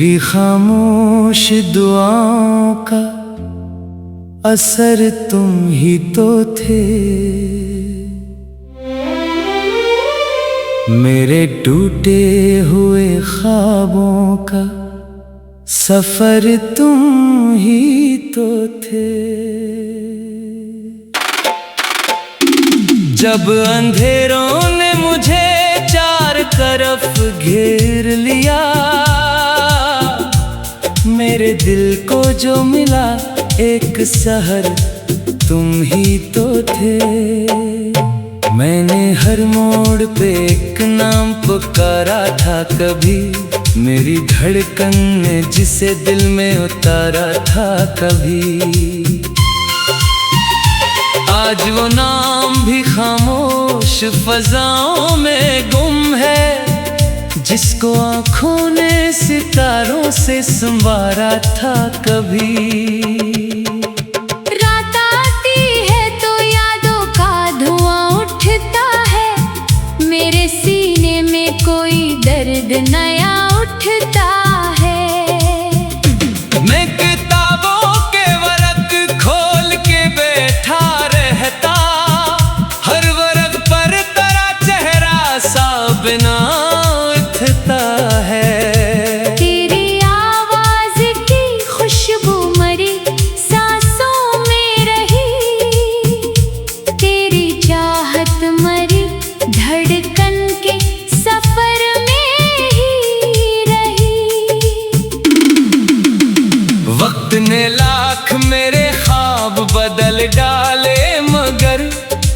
मेरी खामोश दुआओं का असर तुम ही तो थे। मेरे टूटे हुए ख्वाबों का सफर तुम ही तो थे। जब अंधेरों ने मुझे चार तरफ घेर लिया, मेरे दिल को जो मिला एक सहर तुम ही तो थे। मैंने हर मोड़ पे एक नाम पुकारा था कभी, मेरी धड़कन ने जिसे दिल में उतारा था कभी। आज वो नाम भी खामोश फजाओं में गुम है, जिसको आँखों ने सितारों से संवारा था कभी। रात आती है तो यादों का धुआं उठता है, मेरे सीने में कोई दर्द नया उठता है। मैं किताबों के वरक खोल के बैठा रहता, हर वरक पर तेरा चेहरा सा बिना है। तेरी आवाज की खुशबू मरी सांसों में रही, तेरी चाहत मरी धड़कन के सफर में ही रही। वक्त ने लाख मेरे ख्वाब बदल डाले, मगर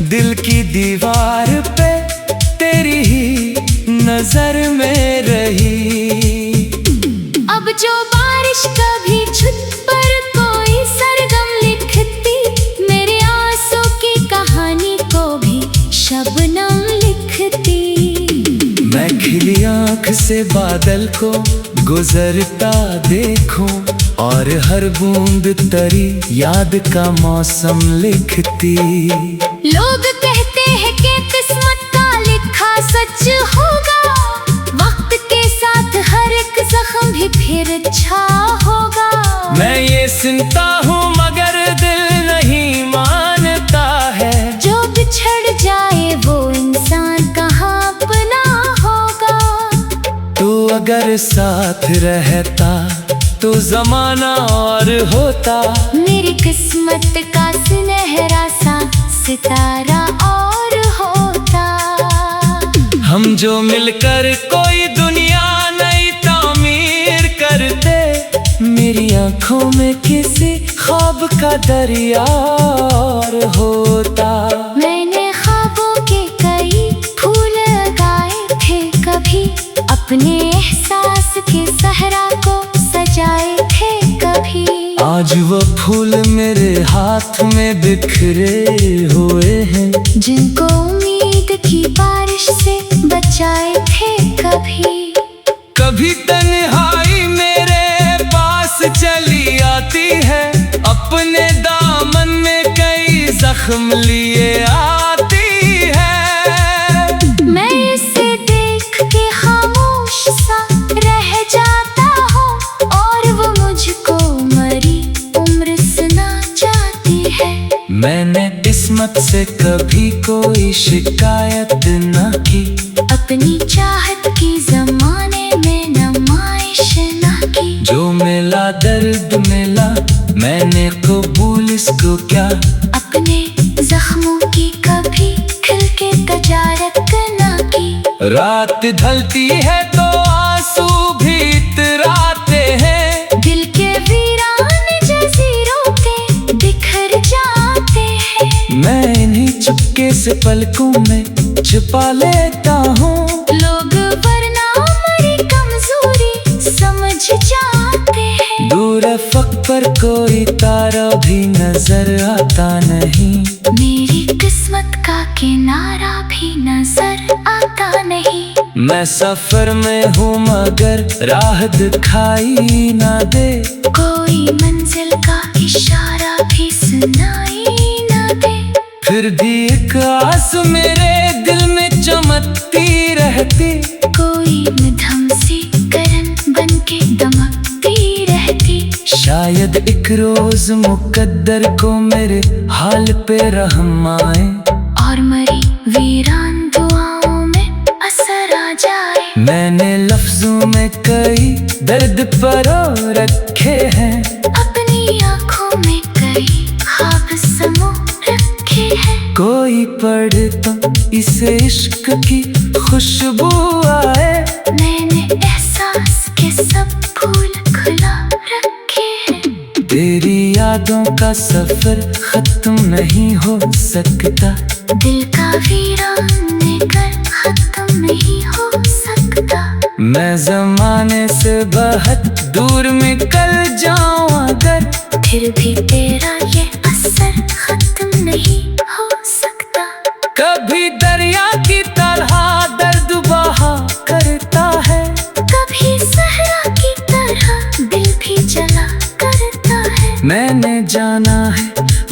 दिल की दीवार पे तेरी ही नजर में रही। अब जो बारिश कभी छुप पर कोई सरगम लिखती, मेरे आंसू की कहानी को भी शबनम लिखती। मैं खिली आँख से बादल को गुजरता देखूं, और हर बूंद तरी याद का मौसम लिखती। लोग कहते हैं कि किस्मत का लिखा सच होगा, वक्त के साथ हर एक जख्म भी फिर अच्छा होगा। मैं ये सुनता हूँ मगर दिल नहीं मानता है, जो बिछड़ जाए वो इंसान कहाँ अपना होगा। तू अगर साथ रहता तो जमाना और होता, मेरी किस्मत का सुनहरा सा सितारा और होता। हम जो मिलकर कोई दुनिया नई तामीर करते, मेरी आंखों में किसी ख्वाब का दरिया और होता। मैंने ख्वाबों के कई फूल लगाए थे कभी, अपने एहसास के सहरा को सजाए थे कभी। आज वो फूल मेरे हाथ में बिखरे हुए हैं, जिनको उम्मीद की बारिश से बचाए थे कभी। कभी तन्हाई मेरे पास चली आती है, अपने दामन में कई जख्म लिए आती है। मैं इसे देख के खामोश सा रह जाता हूँ, और वो मुझको मरी उम्र सुना जाती है। मैंने किस्मत से कभी कोई शिकायत न की, अपनी चाहत की जमाने में नुमाइश न की। जो मिला दर्द मिला, मैंने कबूल इसको क्या, अपने जख्मों की कभी खिल के तजारत न की। रात ढलती है तो आंसू भी इतराते हैं, दिल के वीरान जज़ीरों पे बिखर जाते हैं। मैं इन्हीं चुपके से पलकों में छुपा लेता हूँ। लोग वरना हमारी कमजोरी समझ जाते हैं। दूर अफ़क़ पर कोई तारा भी नजर आता नहीं, मेरी किस्मत का किनारा भी नजर आता नहीं। मैं सफर में हूँ मगर राह दिखाई ना दे, कोई मंजिल का इशारा भी सुनाई ना दे। फिर भी एक आस मेरे दिल में चमकती रहती, कोई मध्यम सी करन बन के दमक शायद एक रोज मुकद्दर को मेरे हाल पे रहम आए और मरी वीरान दुआओं में असर आ जाए। मैंने लफ्जों में कई दर्द परो रखे हैं, अपनी आंखों में कई ख्वाब समो रखे हैं। कोई पढ़े तो इसे इश्क की खुशबू आए। मैंने एहसास के सब फूल खुला रखे हैं। तेरी यादों का सफर खत्म नहीं हो सकता, दिल का वीरान कर खत्म नहीं हो सकता। मैं जमाने से बहुत दूर निकल जाऊं अगर, फिर भी तेरा ये असर खत्म नहीं हो सकता। कभी दरिया की तरह दर्द बहा करता है, कभी सहरा की तरह दिल भी जला करता है। मैंने जाना है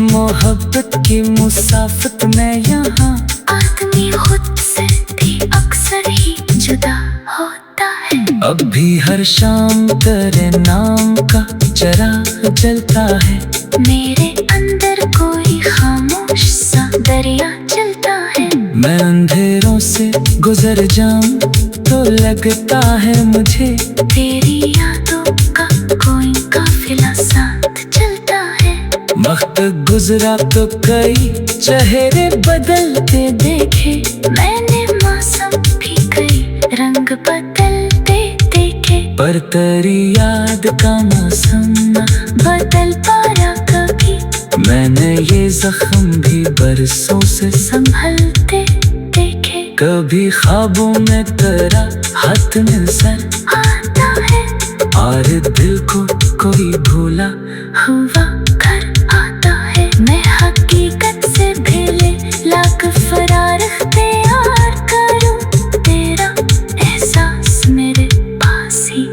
मोहब्बत की मुसाफत में यहाँ, आदमी खुद से भी अक्सर ही जुदा होता है। अब भी हर शाम तेरे नाम का चराग जलता है। मेरे अंदर कोई खामोश सा दरिया चलता है। मैं अंधेरों से गुजर जाऊं तो लगता है मुझे, तेरी यादों का कोई काफिला साथ चलता है। वक्त गुजरा तो कई चेहरे बदलते देखे, मैंने मौसम भी कई रंग बदलते देखे। पर तेरी याद का मौसम न बदल पाया कभी, मैंने ये जख्म भी बरसों से संभलते देखे। कभी ख्वाबों में तेरा हाथ नजर आता है और दिल को कोई भूला हुआ घर आता है। मैं हकीकत से भेले लाख फरार इख्तियार करूं, तेरा एहसास मेरे पास ही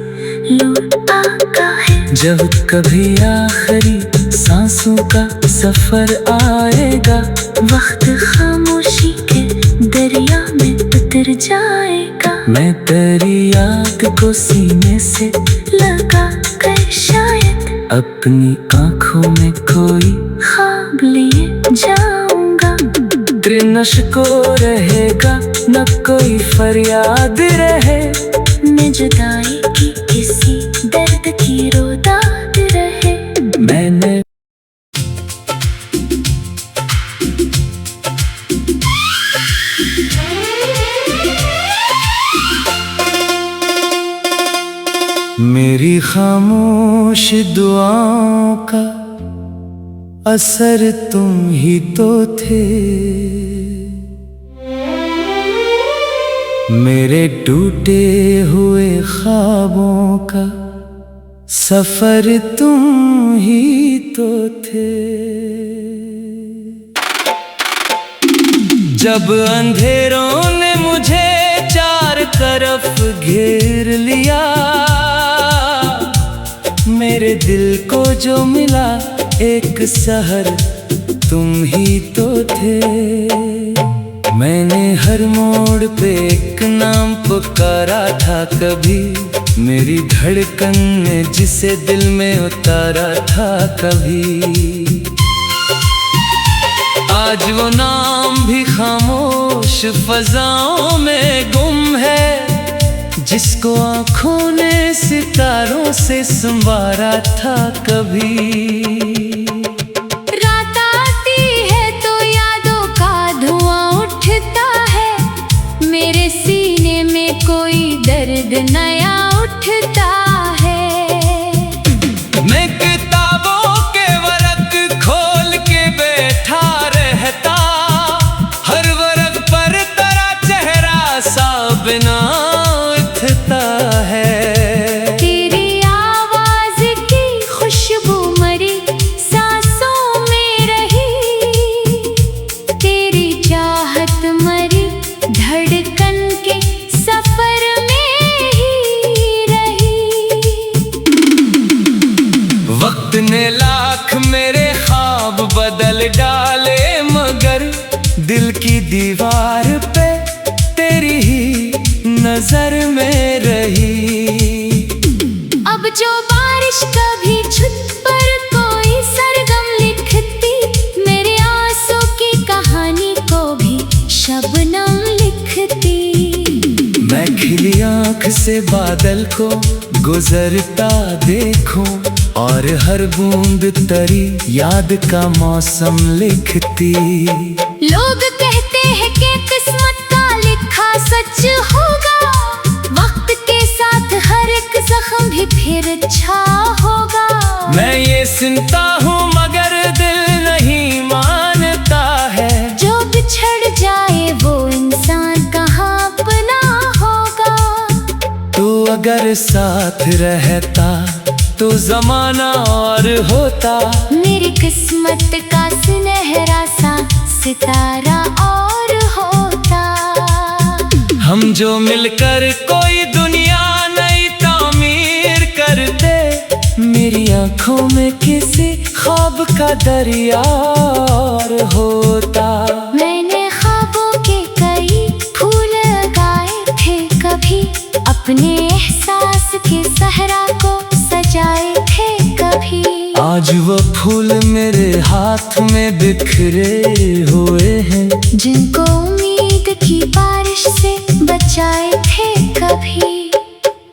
लौट आता है। जब कभी आखिरी सांसों का सफर आएगा, वक्त खामोशी के दरिया में उतर जाएगा। मैं तेरी याद को सीने से लगा कर शायद अपनी आंखों में कोई ख्वाब लिए जाऊंगा। त्रिनश को रहेगा न कोई फरियाद रहे, न जुदाई की किसी दर्द की रोदाद रहे। मैंने मेरी खामोश दुआओं का असर तुम ही तो थे, मेरे टूटे हुए ख्वाबों का सफर तुम ही तो थे। जब अंधेरों ने मुझे चार तरफ घेर लिया, मेरे दिल को जो मिला एक सहर तुम ही तो थे। मैंने हर मोड़ पे एक नाम पुकारा था कभी, मेरी धड़कन ने जिसे दिल में उतारा था कभी। आज वो नाम भी खामोश फजाओं में गुम है, जिसको आँखों ने सितारों से संवारा था कभी। रात आती है तो यादों का धुआं उठता है, मेरे सीने में कोई दर्द नया उठता है। मैं किताबों के वरक खोल के बैठा रहता, हर वरक पर तेरा चेहरा सा बिना है। तेरी आवाज की खुशबू मरी सांसों में रही, तेरी चाहत मरी धड़कन के सफर में ही रही। वक्त ने लाख मेरे ख्वाब बदल डाले, मगर दिल की दीवार पे तेरी ही नजर में रही। अब जो बारिश कभी छुप खिली आँख से बादल को गुजरता देखूं, और हर बूंद तरी याद का मौसम लिखती। लोग कहते हैं कि किस्मत का लिखा सच होगा, वक्त के साथ हर एक जख्म भी फिर अच्छा होगा। मैं ये सुनता हूँ मगर दिल नहीं मानता है, जो बिछड़ जाए वो इंसान कहाँ अपना होगा। तू अगर साथ रहता तो जमाना और होता, मेरी किस्मत का सुनहरा सा सितारा और होता। हम जो मिलकर कोई दुनिया नई तामीर करते, मेरी आंखों में किसी ख्वाब का दरिया और होता। मैंने ख्वाबों के कई फूल लगाए थे कभी, अपने एहसास के सहरा को सजाए थे कभी। आज वो फूल मेरे हाथ में बिखरे हुए हैं, जिनको उम्मीद की बारिश से बचाए थे कभी।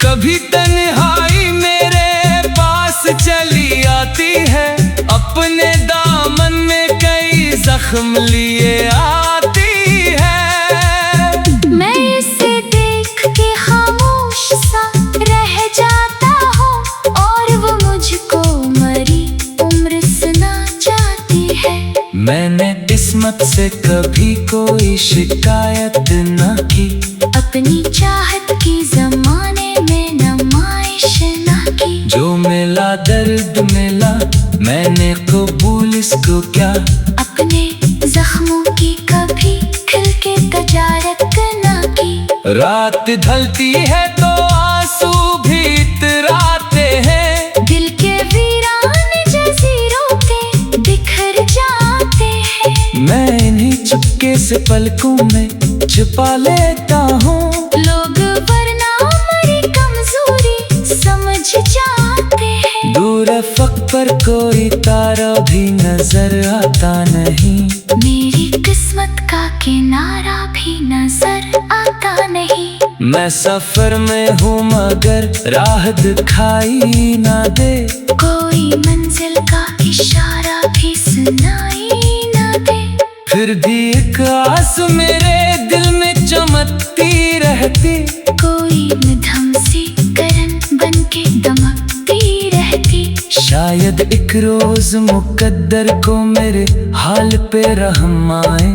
कभी तन्हाई मेरे पास चली आती है, अपने दामन में कई जख्म लिए आती है। मैं इसे देख के खामोश सा रह जाता हूँ, और वो मुझको मरी उम्र सुना जाती है। मैंने किस्मत से कभी कोई शिकायत न की, अपनी चाहत की जमाने में नुमाइश न की। जो मिला दर्द मिला, मैंने कबूल इसको क्या, अपने जख्मों की कभी खिल के तजारत न की। रात ढलती है तो आंसू भी इतराते हैं, दिल के वीरान जज़ीरों पे बिखर जाते हैं। मैं इन्हीं चुपके से पलकों में छुपा लेता हूँ। लोग वरना हमारी कमजोरी समझ जाते हैं। दूर अफ़क़ पर कोई तारा भी नजर आता नहीं, मेरी किस्मत का किनारा भी नजर आता नहीं। मैं सफर में हूँ मगर राह दिखाई ना दे, कोई मंजिल का इशारा भी सुनाई ना दे। फिर भी एक आस मेरे दिल में चमकती रहती, कोई मध्यम सी करन बन के दमकती रहती। शायद एक रोज मुकद्दर को मेरे हाल पे रहम आए,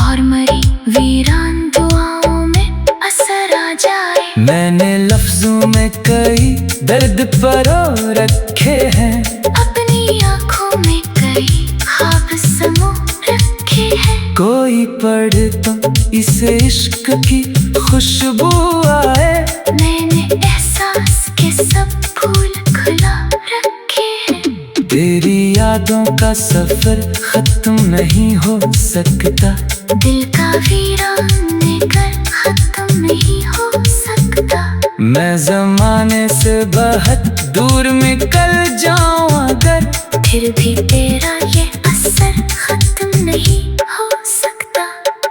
और मरी वीरान दुआओं में असर आ जाए। मैंने लफ्जों में कई दर्द परो रखे हैं, अपनी आंखों में कई ख्वाब समो रखे हैं। कोई पढ़े तो इसे इश्क की खुशबू आए। मैंने एहसास के सब फूल खुला रखे हैं। तेरी यादों का सफर खत्म नहीं हो सकता, दिल का वीरान कर खत्म नहीं हो सकता। मैं जमाने से बहुत दूर निकल जाऊं अगर, फिर भी तेरा ये असर खत्म नहीं हो सकता।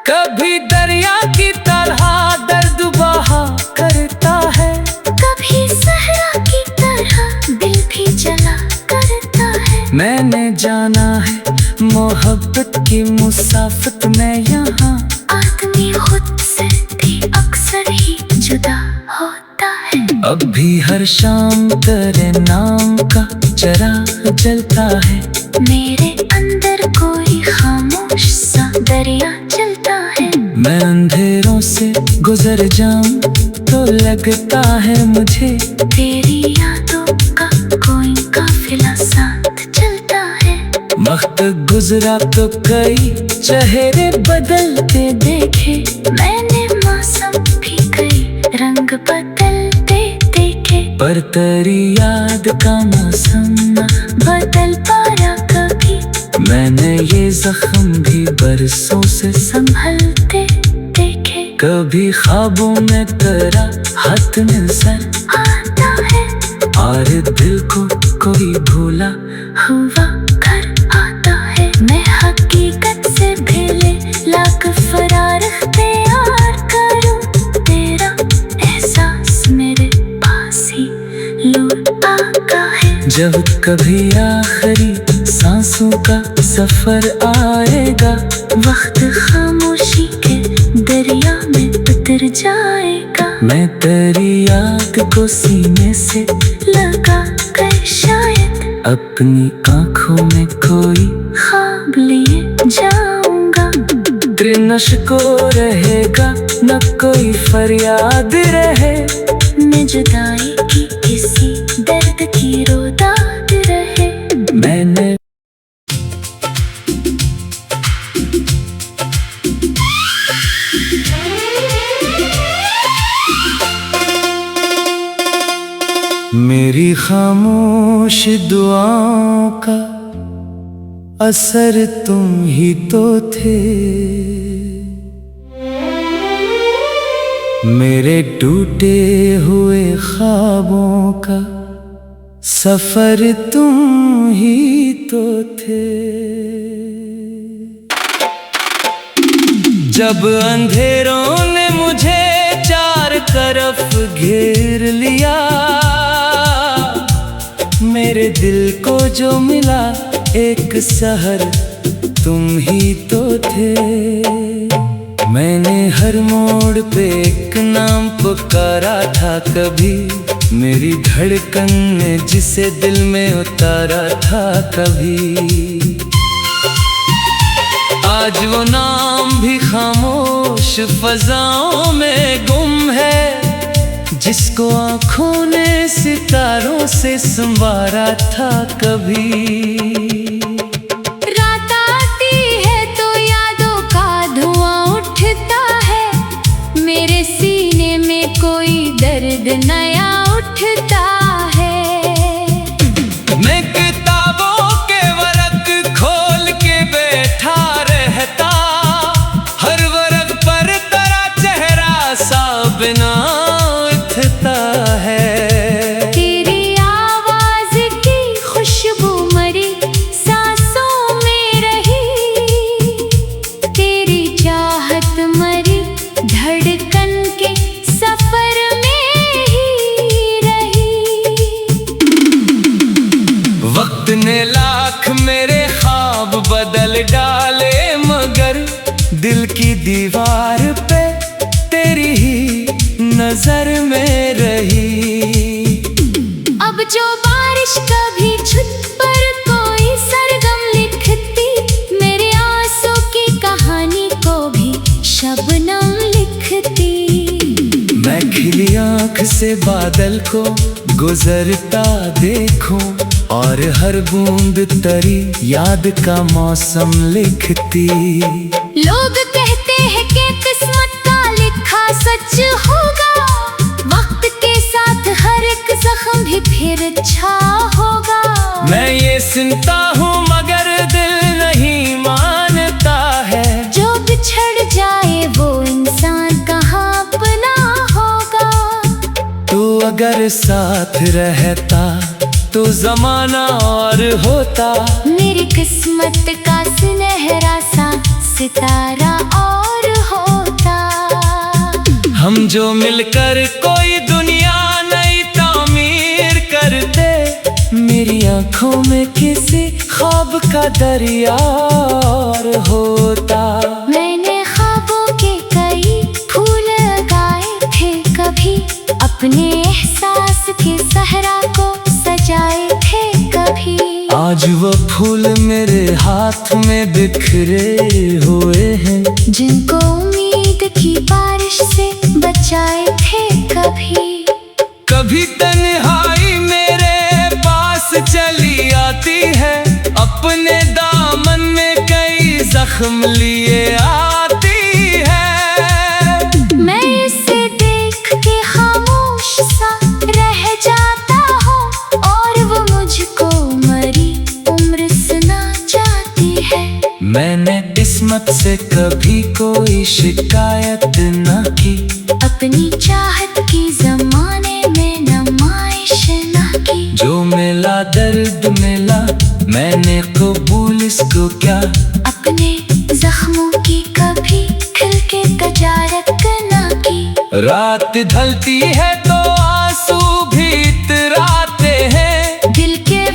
कभी दरिया की तरह दर्द बहा करता है, कभी सहरा की तरह दिल भी जला करता है। मैंने जाना है मोहब्बत की मुसाफत में यहाँ, आदमी खुद से भी अक्सर ही जुदा होता है। अब भी हर शाम तेरे नाम का चराग जलता है, मेरे अंदर कोई खामोश सा दरिया चलता है। मैं अंधेरों से गुजर जाऊं तो लगता है मुझे, तेरी यादों का कोई काफिला साथ चलता है। वक्त गुजरा तो कई चेहरे बदलते देखे, मैंने मौसम भी कई रंग बदलते देखे। पर तेरी याद का मौसम न बदल पाया कभी, मैंने ये जख्म भी बरसों से संभलते देखे। कभी ख्वाबों में तेरा हाथ नजर आता है, और दिल को कोई भूला हुआ घर आता है। मैं हकीकत से भी लाख फरार इख्तियार करूं, तेरा जब कभी आखिरी सांसों का सफर आएगा, वक्त खामोशी के दरिया में उतर जाएगा। मैं तेरी याद को सीने से लगा कर शायद अपनी आंखों में कोई ख्वाब लिए जाऊंगा। त्रिनश को रहेगा न कोई फरियाद रहे, न जुदाई की किसी दर्द की रोदाद रहे। मैंने मेरी खामोश दुआओं का असर तुम ही तो थे, मेरे टूटे हुए ख्वाबों का सफर तुम ही तो थे। जब अंधेरों ने मुझे चार तरफ घेर लिया, मेरे दिल को जो मिला एक सहर तुम ही तो थे। मैंने हर मोड़ पे एक नाम पुकारा था कभी, मेरी धड़कन ने जिसे दिल में उतारा था कभी। आज वो नाम भी खामोश फजाओं में गुम है, जिसको आँखों ने सितारों से संवारा था कभी। रात आती है तो यादों का धुआं उठता है, मेरे सीने में कोई दर्द नया उठता है। मैं किताबों के वरक खोल के बैठा रहता, हर वरक पर तेरा चेहरा सा बिना है। तेरी आवाज की खुशबू मरी सांसों में रही, तेरी चाहत मरी धड़कन के सफर में ही रही। वक्त ने लाख मेरे ख्वाब बदल डाले, मगर दिल की दीवार पे तेरी ही नजर में रही। अब जो बारिश कभी छत पर कोई सरगम लिखती, मेरे आंसू की कहानी को भी शबनम लिखती। मैं खिली आँख से बादल को गुजरता देखूं, और हर बूंद तरी याद का मौसम लिखती। लोग कहते हैं कि किस्मत का लिखा सच होगा, वक्त के साथ हर एक जख्म भी फिर अच्छा होगा। मैं ये सुनता हूँ मगर दिल नहीं मानता है, जो बिछड़ जाए वो इंसान कहाँ अपना होगा। तू अगर साथ रहता तो जमाना और होता, मेरी किस्मत का सुनहरा सा सितारा और होता। हम जो मिलकर कोई दुनिया नई तामीर करते, मेरी आंखों में किसी ख्वाब का दरिया और होता। मैंने ख्वाबों के कई फूल लगाए थे कभी, अपने एहसास के सहरा को सजाए थे कभी। आज वो फूल मेरे हाथ में बिखरे हुए हैं, जिनको उम्मीद की बारिश से बचाए थे कभी। कभी तन्हाई मेरे पास चली आती है, अपने दामन में कई जख्म लिए आती है। मैं इसे देख के खामोश सा रह जाता हूँ, और वो मुझको मरी उम्र सुना जाती है। मैंने किस्मत से कभी कोई शिकायत न की, अपनी चाहत की जमाने में नुमाइश न की। जो मिला दर्द मिला, मैंने कबूल इसको क्या, अपने जख्मों की कभी खिल के तजारत न की। रात ढलती है तो आंसू भी इतराते हैं, दिल के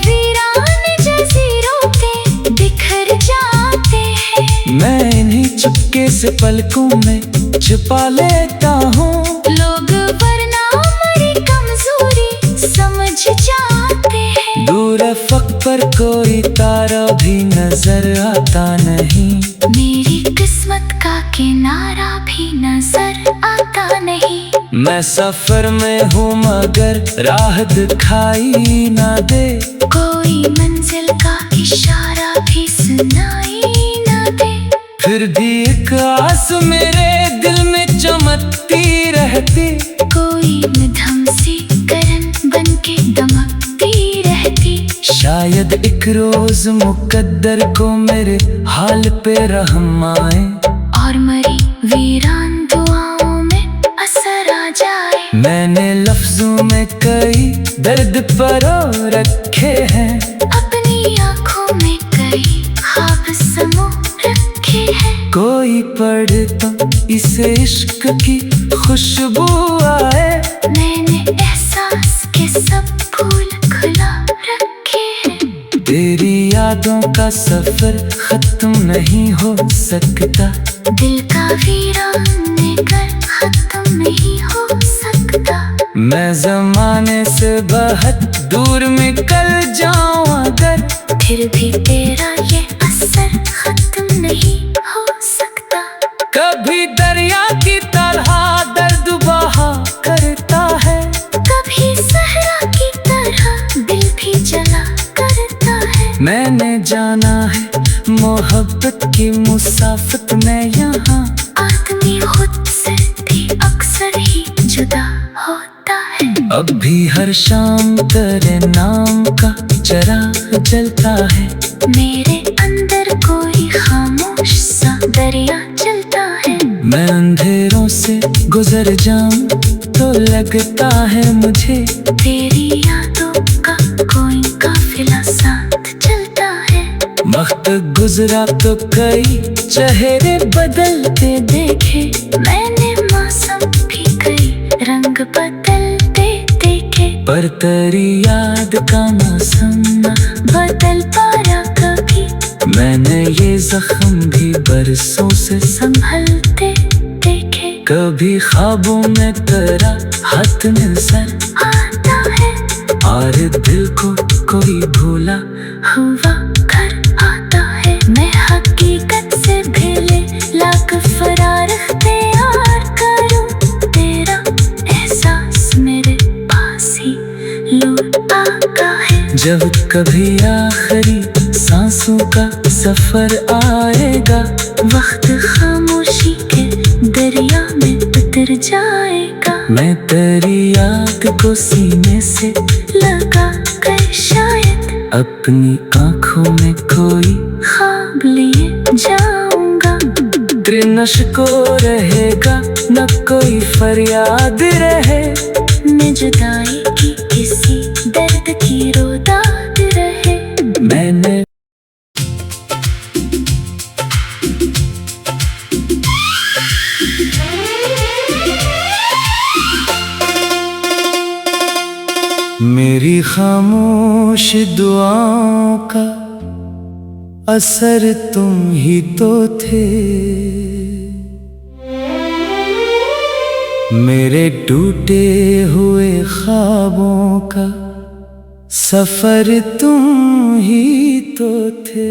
चुपके से पलकों में छुपा लेता हूँ। लोग वरना हमारी कमजोरी समझ जाते हैं। दूर अफ़क़ पर कोई तारा भी नजर आता नहीं। मेरी किस्मत का किनारा भी नजर आता नहीं। मैं सफर में हूँ मगर राह दिखाई ना दे। कोई मंजिल का इशारा भी सुनाई ना दे। फिर भी एक आस मेरे दिल में चमकती रहती। कोई निधम सी करन बनके दमकती रहती। शायद एक रोज मुकद्दर को मेरे हाल पे रहम आए और मरी वीरान दुआओं में असर आ जाए। मैंने लफ्जों में कई दर्द परो रखे हैं। अपनी आँखों में कई ख्वाब समो रखे हैं। कोई पढ़े तो इसे इश्क की खुशबू आए। मैंने एहसास के सब फूल खुला रखे हैं। तेरी यादों का सफर खत्म नहीं हो सकता। दिल का वीरान कर खत्म नहीं हो सकता। मैं जमाने से बहुत दूर में कल जाऊं अगर, फिर भी तेरा ये असर खत्म नहीं हो सकता। कभी दरिया की तरह दर्द बहा करता है। कभी सहरा की तरह दिल भी जला करता है। मैंने जाना है मोहब्बत की मुसाफत में यहाँ। आदमी खुद से भी अक्सर ही जुदा होता है। अब भी हर शाम तेरे नाम का चराग जलता है। मेरे अंदर कोई खामोश सा दरिया चलता है। मैं अंधेरों से गुजर जाऊं तो लगता है मुझे तेरी यादों का कोई काफिला साथ चलता है। वक्त गुजरा तो कई चेहरे बदलते देखे। मैंने मौसम भी कई रंग बदलते देखे। पर तेरी याद का मौसम न बदल पाया कभी। मैंने ये जख्म भी बरसों से संभलते देखे। कभी ख्वाबों में तेरा हाथ नजर आता है और दिल को कोई भूला हुआ घर आता है। मैं हकीकत से भेले लाख फरार इख्तियार करूं। तेरा एहसास मेरे पास ही लौट आता है। जब कभी आखिरी सांसों का सफर आएगा, वक्त खामोशी के दरिया में उतर जाएगा। मैं तेरी याद को सीने से लगा कर शायद अपनी आँखों में कोई ख्वाब लिए जाऊंगा। तेरे नशको रहेगा न कोई फरियाद रहे। मैं जुदाई की किसी दर्द की रोदाद रहे। मैंने मेरी खामोश दुआओं का असर तुम ही तो थे। मेरे टूटे हुए ख्वाबों का सफर तुम ही तो थे।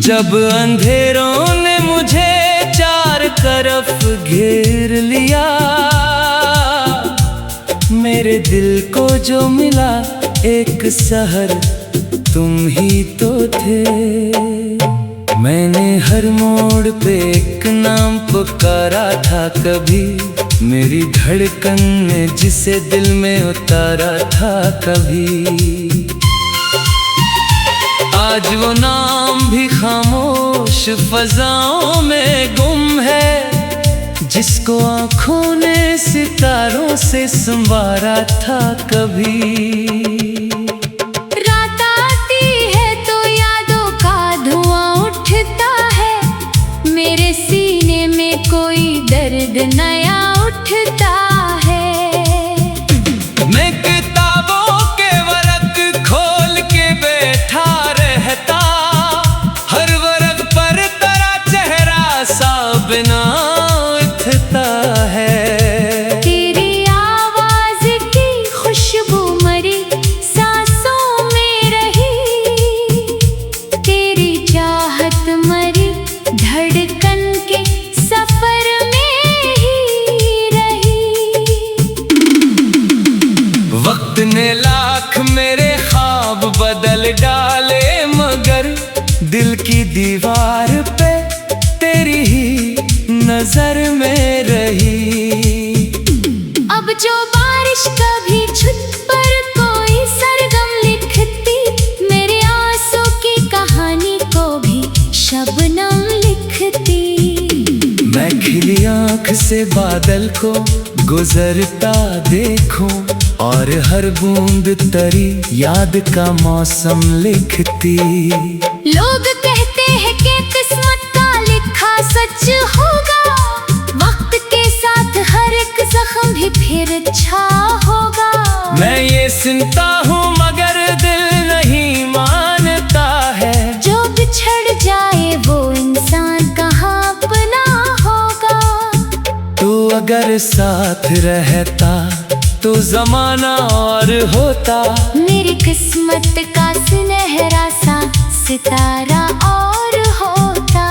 जब अंधेरों ने मुझे चार तरफ घेर लिया, मेरे दिल को जो मिला एक सहर तुम ही तो थे। मैंने हर मोड़ पे एक नाम पुकारा था कभी। मेरी धड़कन ने जिसे दिल में उतारा था कभी। आज वो नाम भी खामोश फजाओं में गुम है, जिसको आँखों ने सितारों से संवारा था कभी। रात आती है तो यादों का धुआं उठता है। मेरे सीने में कोई दर्द नया उठता है। मैं किताबों के वरक खोल के बैठा रहता, जाल डाले, मगर दिल की दीवार पे तेरी ही नजर में रही। अब जो बारिश कभी छुप पर कोई सरगम लिखती, मेरे आंसू की कहानी को भी शबनम लिखती। मैं खिली आँख से बादल को गुजरता देखूं, और हर बूंद तरी याद का मौसम लिखती। लोग कहते हैं कि किस्मत का लिखा सच होगा, वक्त के साथ हर एक जख्म भी फिर अच्छा होगा। मैं ये सुनता हूँ मगर दिल नहीं मानता है, जो बिछड़ जाए वो इंसान कहाँ अपना होगा। तू अगर साथ रहता तो जमाना और होता, मेरी किस्मत का सुनहरा सा सितारा और होता।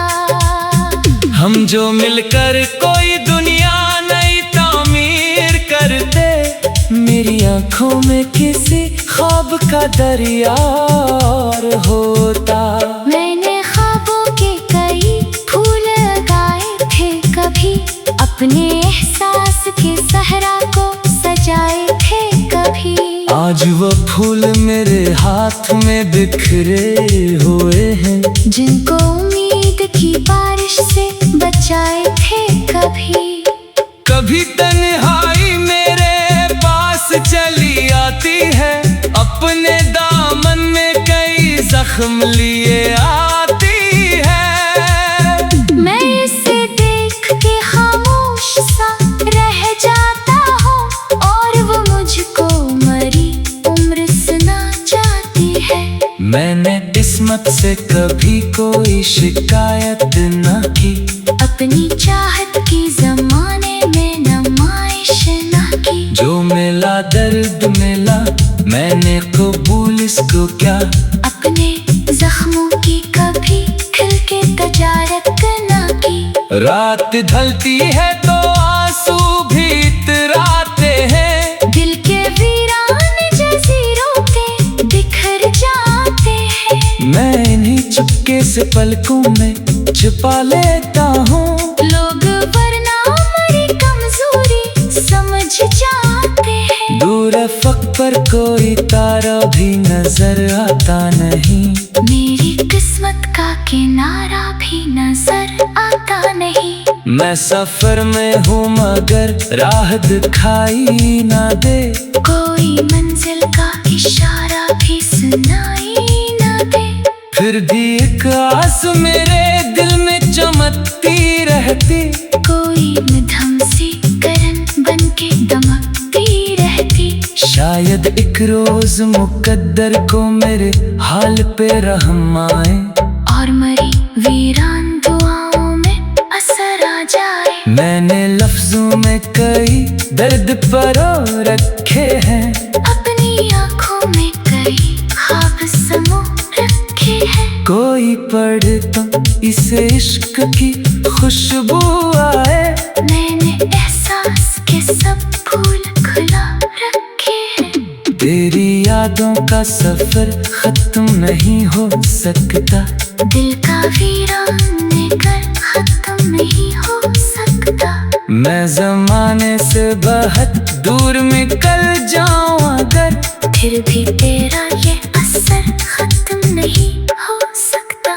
हम जो मिलकर कोई दुनिया नई तामीर करते, मेरी आंखों में किसी ख्वाब का दरिया और होता। मैंने ख्वाबों के कई फूल लगाए थे कभी, अपने एहसास के सहरा को सजाए थे कभी। आज वो फूल मेरे हाथ में बिखरे हुए हैं, जिनको उम्मीद की बारिश से बचाए थे कभी। कभी तन्हाई मेरे पास चली आती है, अपने दामन में कई जख्म लिए आती है। मैं इसे देख के खामोश सा रह जाता हूँ, और वो मुझको मरी उम्र सुना जाती है। मैंने किस्मत से कभी कोई शिकायत न की, अपनी चाहत की जमाने में नुमाइश न की। जो मिला दर्द मिला, मैंने कबूल इसको क्या, अपने जख्मों की कभी खिल के तजारत न की। रात ढलती है तो आंसू भी इतराते हैं, दिल के वीरान जजीरों पे बिखर जाते हैं। मैं इन्हीं चुपके से पलकों में छुपा लेता हूँ। लोग वरना हमारी कमजोरी समझ जाते हैं। दूर अफक पर कोई तारा भी नजर आता नहीं, मेरी किस्मत का किनारा भी नजर आता नहीं। मैं सफर में हूँ मगर राह दिखाई ना दे, कोई मंजिल का इशारा भी सुनाई ना दे। फिर भी एक आस मेरे दिल में चमकती रहती, कोई मध्यम सी करन बन के दमकती रहती। शायद एक रोज मुकद्दर को मेरे हाल पे रहम आए, और मरी वीरान दुआओं में असर आ जाए। मैंने लफ्जों में कई दर्द परो रखे हैं, अपनी आंखों में कई ख्वाब समो रखे हैं। कोई पढ़े तो इसे इश्क की खुशबू आए। मैंने एहसास के सब फूल खुला रखे हैं। तेरी यादों का सफर खत्म नहीं हो सकता, दिल का वीरान कर खत्म नहीं हो सकता। मैं जमाने से बहुत दूर निकल जाऊं अगर, फिर भी तेरा ये असर खत्म नहीं हो सकता।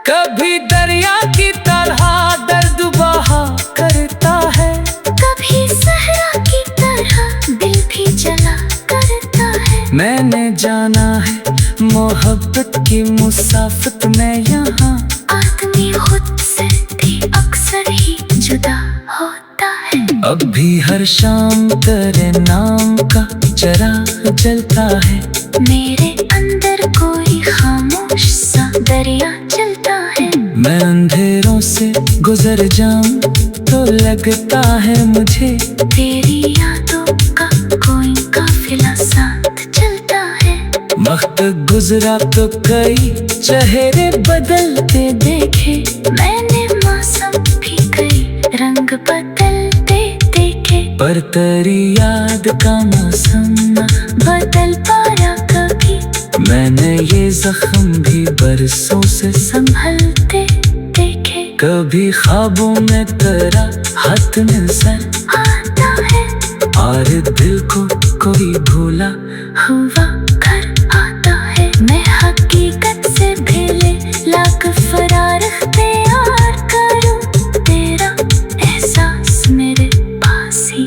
कभी दरिया की तरह दर्द बहा करता है, कभी सहरा की तरह दिल भी जला करता है। मैंने जाना है मोहब्बत की मुसाफत में यहाँ, आदमी खुद से भी अक्सर ही जुदा होता है। अब भी हर शाम तेरे नाम का चराग जलता है, मेरे अंदर कोई खामोश सा दरिया चलता है। मैं अंधेरों से गुजर जाऊं तो लगता है मुझे, तेरी यादों का कोई काफिला साथ चलता है। वक्त गुजरा तो कई चेहरे बदलते देखे, मैंने मौसम भी कई रंग बदलते देखे। पर तेरी याद का मौसम न बदल पाया कभी, मैंने ये जख्म भी बरसों से संभलते देखे, कभी ख्वाबों में तेरा हाथ नजर आता है और दिल को कोई भूला हुआ घर आता है। मैं हकीकत से भेले लाख फरार इख्तियार करूं, तेरा एहसास मेरे पास ही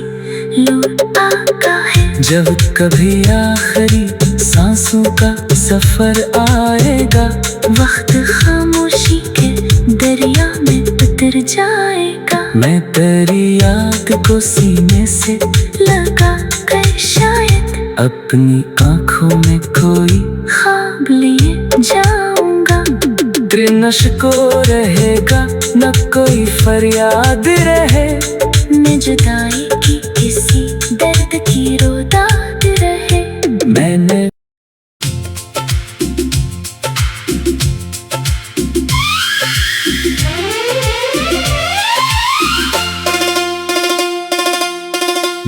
लौट आता है। जब कभी आखिरी सांसों का सफर आएगा, वक्त खामोशी के दरिया में उतर जाएगा। मैं तेरी याद को सीने से लगा कर शायद अपनी आंखों में कोई ख्वाब लिए जाऊंगा। त्रिनश को रहेगा न कोई फरियाद रहे, न जुदाई की किसी दर्द की रोदाद रहे। मैंने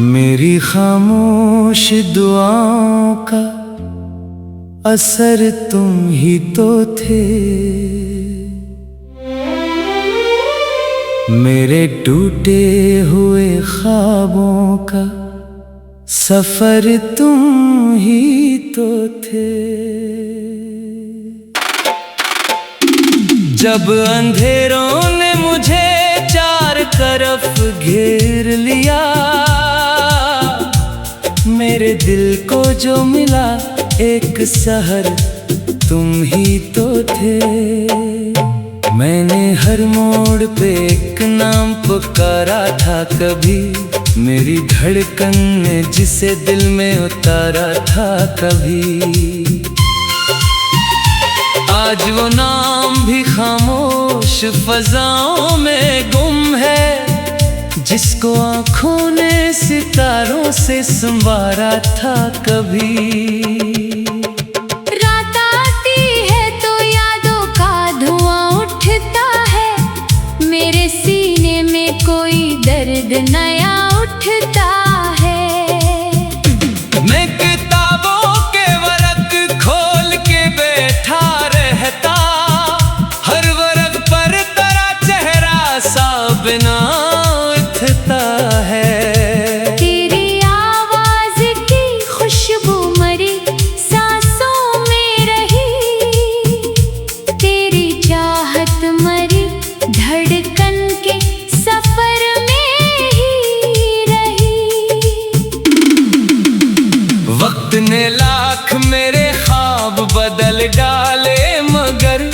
मेरी खामोश दुआओं का असर तुम ही तो थे, मेरे टूटे हुए ख्वाबों का सफर तुम ही तो थे। जब अंधेरों ने मुझे चार तरफ घेर लिया, मेरे दिल को जो मिला एक सहर तुम ही तो थे। मैंने हर मोड़ पे एक नाम पुकारा था कभी, मेरी धड़कन ने जिसे दिल में उतारा था कभी। आज वो नाम भी खामोश फजाओं में गुम है, जिसको आँखों ने सितारों से संवारा था कभी। रात आती है तो यादों का धुआं उठता है, मेरे सीने में कोई दर्द नया उठता है। मैं किताबों के वरक खोल के बैठा रहता, हर वरक पर तेरा चेहरा सा बिना है। तेरी आवाज की खुशबू मरी सांसों में रही, तेरी चाहत मरी धड़कन के सफर में ही रही। वक्त ने लाख मेरे ख्वाब बदल डाले, मगर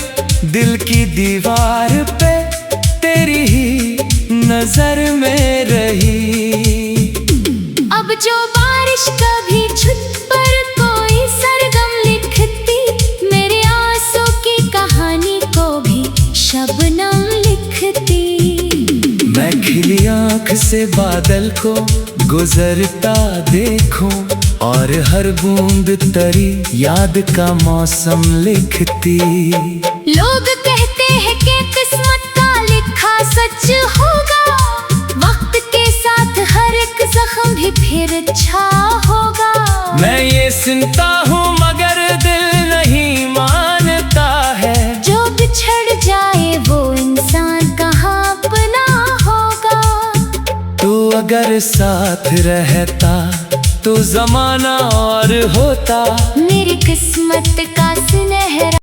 दिल की दीवार पे तेरी ही नजर में रही। अब जो बारिश कभी छुप पर कोई सरगम लिखती, मेरे आंसू की कहानी को भी शबनम लिखती। मैं खिली आँख से बादल को गुजरता देखूं, और हर बूंद तरी याद का मौसम लिखती। लोग कहते हैं कि किस्मत का लिखा सच होगा, वक्त के साथ हर एक जख्म भी फिर अच्छा होगा। मैं ये सुनता हूँ मगर दिल नहीं मानता है, जो बिछड़ जाए वो इंसान कहाँ अपना होगा। तू अगर साथ रहता तो जमाना और होता। मेरी किस्मत का सुनहरा